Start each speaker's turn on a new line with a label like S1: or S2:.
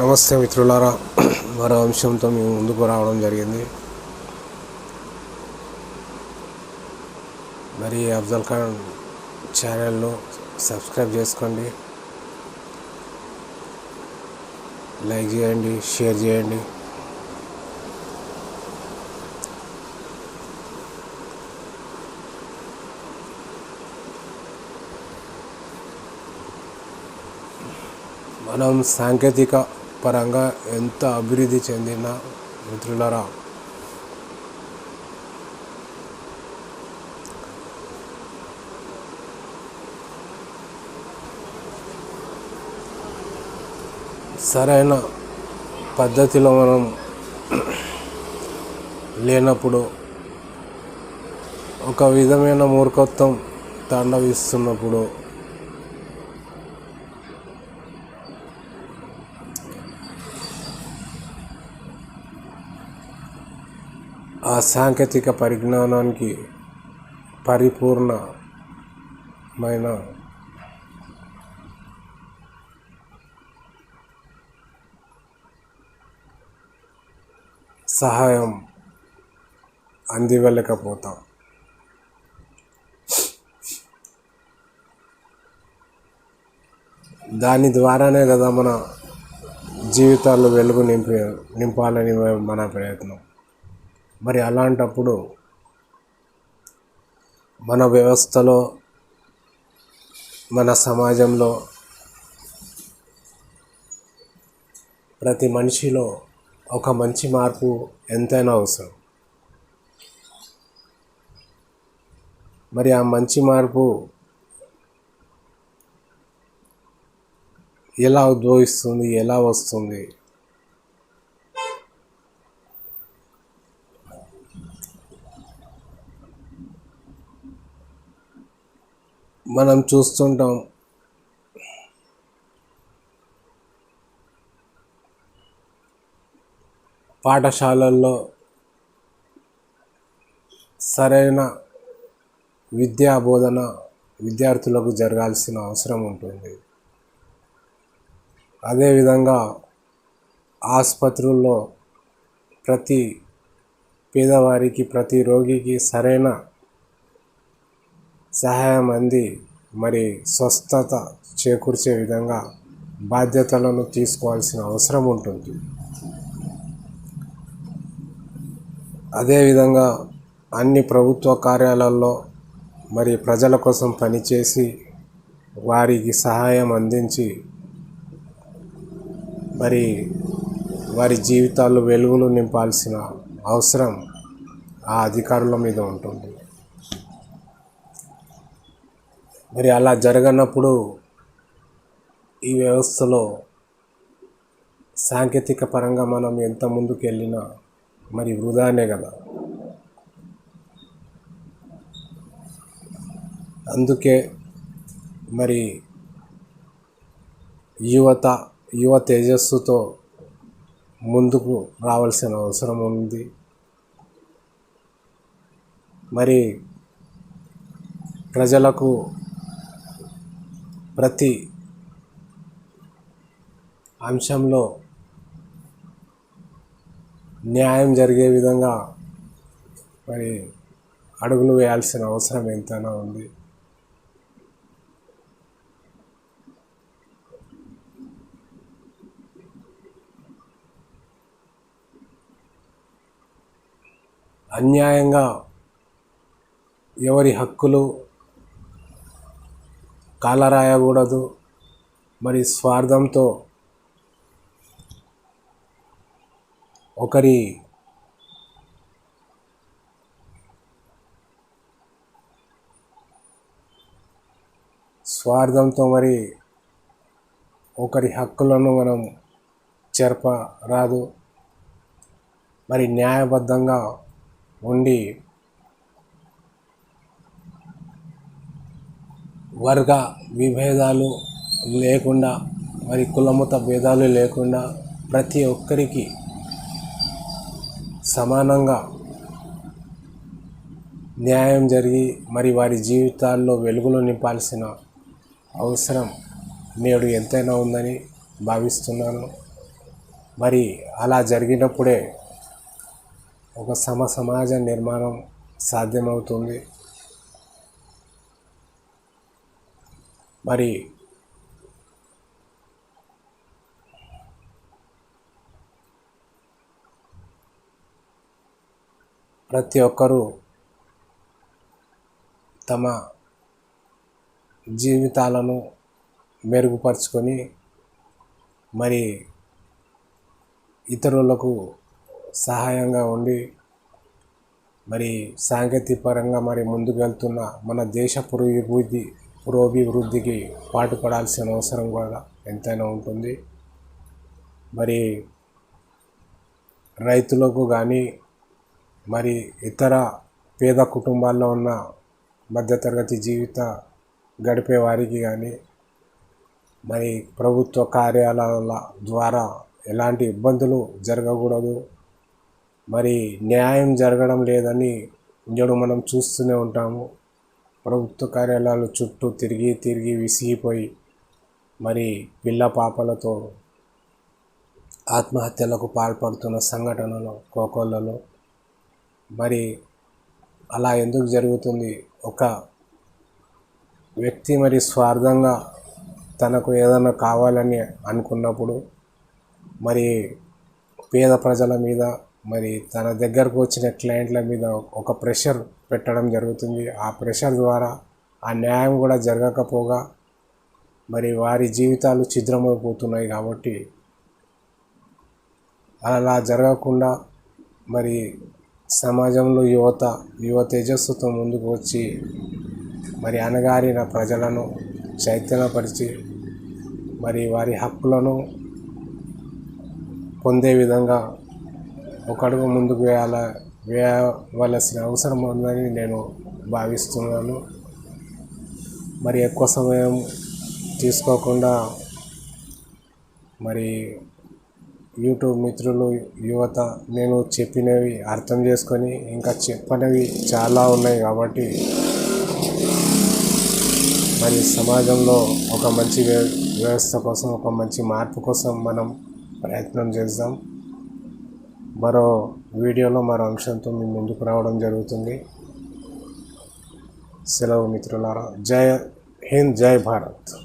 S1: నమస్తే మిత్రులారా, మరో అంశంతో మేము ముందుకు రావడం జరిగింది. మరి అఫ్జల్ ఖాన్ ఛానల్ను సబ్స్క్రైబ్ చేసుకోండి, లైక్ చేయండి, షేర్ చేయండి. మనం సాంకేతిక పరంగా ఎంత అభివృద్ధి చెందిన మిత్రులారా, సరైన పద్ధతిలో మనం లేనప్పుడు, ఒక విధమైన మూర్ఖత్వం తాండవిస్తున్నప్పుడు ఆ సాంకేతిక పరిజ్ఞానానికి పరిపూర్ణమైన సహాయం అందివ్వలేకపోతాం. దాని ద్వారానే కదా మన జీవితాల్లో వెలుగు నింపాలని మన ప్రయత్నం. మరి అలాంటప్పుడు మన వ్యవస్థలో, మన సమాజంలో ప్రతి మనిషిలో ఒక మంచి మార్పు ఎంతైనా అవసరం. మరి ఆ మంచి మార్పు ఎలా ఉద్భవిస్తుంది, ఎలా వస్తుంది? మనం చూస్తుంటాం, పాఠశాలల్లో సరైన విద్యా బోధన విద్యార్థులకు జరగాల్సిన అవసరం ఉంటుంది. అదేవిధంగా ఆసుపత్రుల్లో ప్రతి పేదవారికి, ప్రతి రోగికి సరైన సహాయం అంది మరి స్వస్థత చేకూర్చే విధంగా బాధ్యతలను తీసుకోవాల్సిన అవసరం ఉంటుంది. అదేవిధంగా అన్ని ప్రభుత్వ కార్యాలయాల్లో మరి ప్రజల కోసం పనిచేసి వారికి సహాయం అందించి మరి వారి జీవితాల్లో వెలుగులు నింపాల్సిన అవసరం ఆ అధికారుల మీద ఉంటుంది. మరి అలా జరగనప్పుడు ఈ వ్యవస్థలో సాంకేతిక పరంగా మనం ఎంత ముందుకు వెళ్ళినా మరి వృధానే కదా. అందుకే మరి యువ తేజస్సుతో ముందుకు రావాల్సిన అవసరం ఉంది. మరి ప్రజలకు ప్రతి అంశంలో న్యాయం జరిగే విధంగా మరి అడుగులు వేయాల్సిన అవసరం ఎంతైనా ఉంది. అన్యాయంగా ఎవరి హక్కులు కాలరాయకూడదు. మరి స్వార్థంతో ఒకరి మరి ఒకరి హక్కులను మనం చెరపరాదు. మరి న్యాయబద్ధంగా ఉండి వర్గ విభేదాలు లేకుండా, మరి కులమత భేదాలు లేకుండా ప్రతి ఒక్కరికి సమానంగా న్యాయం జరిగి మరి వారి జీవితాల్లో వెలుగులు నింపాల్సిన అవసరం నేడు ఎంతైనా ఉందని భావిస్తున్నాను. మరి అలా జరిగినప్పుడే ఒక సమాజ నిర్మాణం సాధ్యమవుతుంది. మరి ప్రతి ఒక్కరూ తమ జీవితాలను మెరుగుపరుచుకొని మరి ఇతరులకు సహాయంగా ఉండి మరి సాంకేతిక పరంగా మరి ముందుకు వెళ్తున్న మన దేశ పురోభివృద్ధికి పాటుపడాల్సిన అవసరం కూడా ఎంతైనా ఉంటుంది. మరి రైతులకు కానీ మరి ఇతర పేద కుటుంబాల్లో ఉన్న మధ్యతరగతి జీవిత గడిపే వారికి కానీ మరి ప్రభుత్వ కార్యాలయాల ద్వారా ఎలాంటి ఇబ్బందులు జరగకూడదు. మరి న్యాయం జరగడం లేదని నేడు మనం చూస్తూనే ఉంటాము. ప్రభుత్వ కార్యాలయాలు చుట్టూ తిరిగి విసిగిపోయి మరి పిల్ల పాపలతో ఆత్మహత్యలకు పాల్పడుతున్న సంఘటనలు కోకొల్లలో. మరి అలా ఎందుకు జరుగుతుంది? ఒక వ్యక్తి మరి స్వార్థంగా తనకు ఏదైనా కావాలని అనుకున్నప్పుడు మరి పేద ప్రజల మీద మరి తన దగ్గరకు వచ్చిన క్లయింట్ల మీద ఒక ప్రెషర్ పెట్టడం జరుగుతుంది. ఆ ప్రెషర్ ద్వారా ఆ న్యాయం కూడా జరగకపోగా మరి వారి జీవితాలు ఛిద్రమైపోతున్నాయి. కాబట్టి అలా జరగకుండా మరి సమాజంలో యువ తేజస్సుతో ముందుకు వచ్చి మరి అణగారిన ప్రజలను చైతన్యపరిచి మరి వారి హక్కులను పొందే విధంగా ఒక అడుగు ముందుకు వేయవలసిన అవసరం ఉందని నేను భావిస్తున్నాను. మరి ఎక్కువ సమయం తీసుకోకుండా మరి యూట్యూబ్ మిత్రులు, యువత, నేను చెప్పినవి అర్థం చేసుకొని ఇంకా చెప్పనివి చాలా ఉన్నాయి. కాబట్టి మరి సమాజంలో ఒక మంచి వ్యవస్థ కోసం, ఒక మంచి మార్పు కోసం మనం ప్రయత్నం చేద్దాం. మరో వీడియోలో మరో అంశంతో మీ ముందుకు రావడం జరుగుతుంది. సెలవు మిత్రులారా. జై హింద్, జై భారత్.